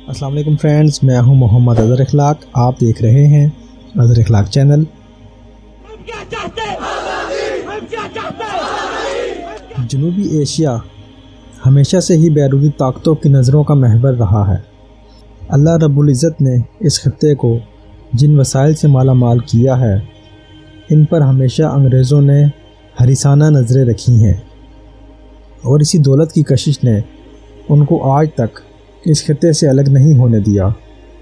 السلام علیکم فرینڈز، میں ہوں محمد اظہر اخلاق. آپ دیکھ رہے ہیں اظہر اخلاق چینل. جنوبی ایشیا ہمیشہ سے ہی بیرونی طاقتوں کی نظروں کا محور رہا ہے. اللہ رب العزت نے اس خطے کو جن وسائل سے مالا مال کیا ہے، ان پر ہمیشہ انگریزوں نے حریصانہ نظریں رکھی ہیں، اور اسی دولت کی کشش نے ان کو آج تک اس خطے سے الگ نہیں ہونے دیا.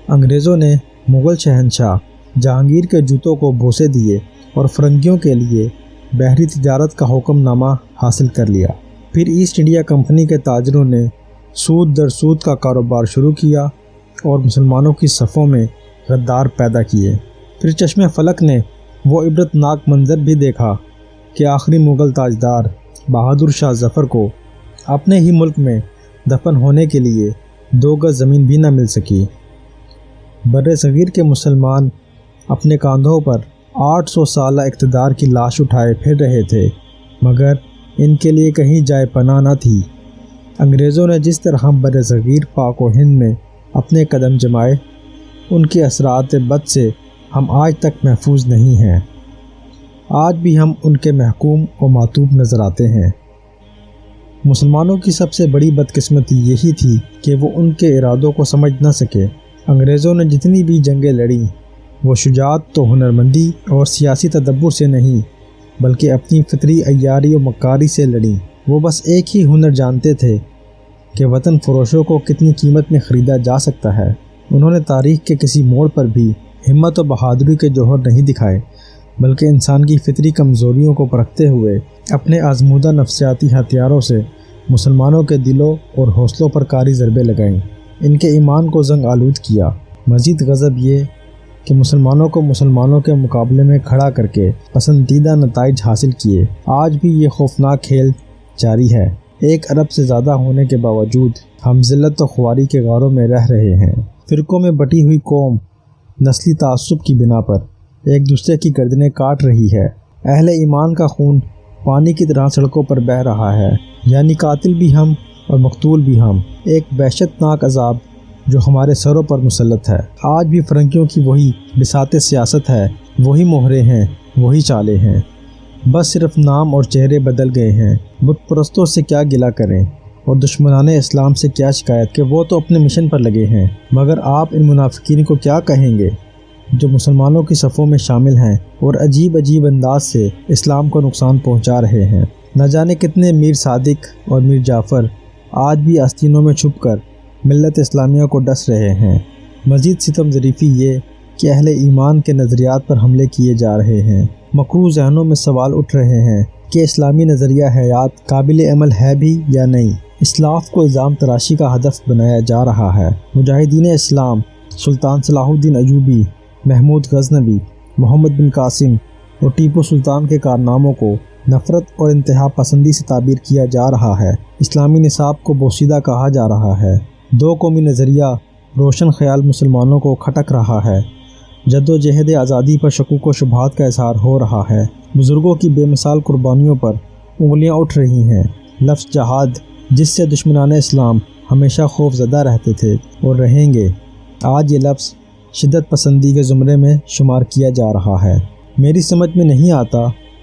انگریزوں نے مغل شہنشاہ جہانگیر کے جوتوں کو بوسے دیے اور فرنگیوں کے لیے بحری تجارت کا حکم نامہ حاصل کر لیا. پھر ایسٹ انڈیا کمپنی کے تاجروں نے سود در سود کا کاروبار شروع کیا اور مسلمانوں کی صفوں میں غدار پیدا کیے. پھر چشم فلک نے وہ عبرت ناک منظر بھی دیکھا کہ آخری مغل تاجدار بہادر شاہ ظفر کو اپنے ہی ملک میں دفن ہونے کے لیے 2 گز زمین بھی نہ مل سکی. بر صغیر کے مسلمان اپنے کاندھوں پر 800 سالہ اقتدار کی لاش اٹھائے پھر رہے تھے، مگر ان کے لیے کہیں جائے پناہ نہ تھی. انگریزوں نے جس طرح بر صغیر پاک و ہند میں اپنے قدم جمائے، ان کے اثرات بد سے ہم آج تک محفوظ نہیں ہیں. آج بھی ہم ان کے محکوم و معتوب نظر آتے ہیں. مسلمانوں کی سب سے بڑی بدقسمتی یہی تھی کہ وہ ان کے ارادوں کو سمجھ نہ سکے. انگریزوں نے جتنی بھی جنگیں لڑیں، وہ شجاعت تو ہنرمندی اور سیاسی تدبر سے نہیں، بلکہ اپنی فطری عیاری و مکاری سے لڑیں. وہ بس ایک ہی ہنر جانتے تھے کہ وطن فروشوں کو کتنی قیمت میں خریدا جا سکتا ہے. انہوں نے تاریخ کے کسی موڑ پر بھی ہمت و بہادری کے جوہر نہیں دکھائے، بلکہ انسان کی فطری کمزوریوں کو پرکھتے ہوئے اپنے آزمودہ نفسیاتی ہتھیاروں سے مسلمانوں کے دلوں اور حوصلوں پر کاری ضربیں لگائیں، ان کے ایمان کو زنگ آلود کیا. مزید غضب یہ کہ مسلمانوں کے مقابلے میں کھڑا کر کے پسندیدہ نتائج حاصل کیے. آج بھی یہ خوفناک کھیل جاری ہے. 1 ارب سے زیادہ ہونے کے باوجود ہم ذلت و خواری کے غاروں میں رہ رہے ہیں. فرقوں میں بٹی ہوئی قوم نسلی تعصب کی بنا پر ایک دوسرے کی گردنیں کاٹ رہی ہے. اہل ایمان کا خون پانی کی طرح سڑکوں پر بہہ رہا ہے، یعنی قاتل بھی ہم اور مقتول بھی ہم. ایک وحشت ناک عذاب جو ہمارے سروں پر مسلط ہے. آج بھی فرنگیوں کی وہی بساط سیاست ہے، وہی مہرے ہیں، وہی چالیں ہیں، بس صرف نام اور چہرے بدل گئے ہیں. بت پرستوں سے کیا گلہ کریں اور دشمنان اسلام سے کیا شکایت کہ وہ تو اپنے مشن پر لگے ہیں. مگر آپ ان منافقین کو کیا کہیں گے جو مسلمانوں کی صفوں میں شامل ہیں اور عجیب انداز سے اسلام کو نقصان پہنچا رہے ہیں. نہ جانے کتنے میر صادق اور میر جعفر آج بھی آستینوں میں چھپ کر ملت اسلامیہ کو ڈس رہے ہیں. مزید ستم ظریفی یہ کہ اہل ایمان کے نظریات پر حملے کیے جا رہے ہیں. مکروہ ذہنوں میں سوال اٹھ رہے ہیں کہ اسلامی نظریہ حیات قابل عمل ہے بھی یا نہیں. اسلاف کو الزام تراشی کا ہدف بنایا جا رہا ہے. مجاہدین اسلام، سلطان صلاح الدین ایوبی، محمود غزنوی، محمد بن قاسم اور ٹیپو سلطان کے کارناموں کو نفرت اور انتہا پسندی سے تعبیر کیا جا رہا ہے. اسلامی نصاب کو بوسیدہ کہا جا رہا ہے. 2 قومی نظریہ روشن خیال مسلمانوں کو کھٹک رہا ہے. جد و جہد آزادی پر شکوک و شبہات کا اظہار ہو رہا ہے. بزرگوں کی بے مثال قربانیوں پر انگلیاں اٹھ رہی ہیں. لفظ جہاد، جس سے دشمنان اسلام ہمیشہ خوف زدہ رہتے تھے اور رہیں گے، آج یہ لفظ شدت پسندی کے زمرے میں شمار کیا جا رہا ہے. میری سمجھ میں نہیں آتا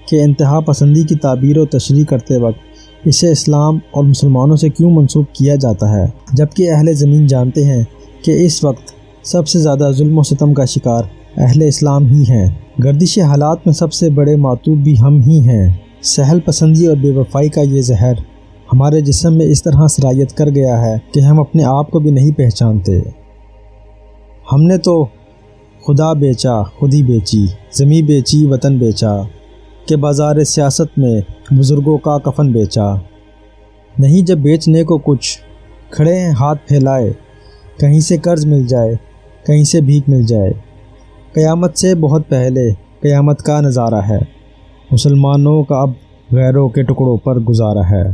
کہ انتہا پسندی کی تعبیر و تشریح کرتے وقت اسے اسلام اور مسلمانوں سے کیوں منسوب کیا جاتا ہے، جبکہ اہل زمین جانتے ہیں کہ اس وقت سب سے زیادہ ظلم و ستم کا شکار اہل اسلام ہی ہیں. گردش حالات میں سب سے بڑے معتوب بھی ہم ہی ہیں. سہل پسندی اور بے وفائی کا یہ زہر ہمارے جسم میں اس طرح سرایت کر گیا ہے کہ ہم اپنے آپ کو بھی نہیں پہچانتے. ہم نے تو خدا بیچا، خودی بیچی، زمیں بیچی، وطن بیچا، کہ بازار سیاست میں بزرگوں کا کفن بیچا. نہیں جب بیچنے کو کچھ، کھڑے ہیں ہاتھ پھیلائے، کہیں سے قرض مل جائے، کہیں سے بھیک مل جائے. قیامت سے بہت پہلے قیامت کا نظارہ ہے، مسلمانوں کا اب غیروں کے ٹکڑوں پر گزارا ہے.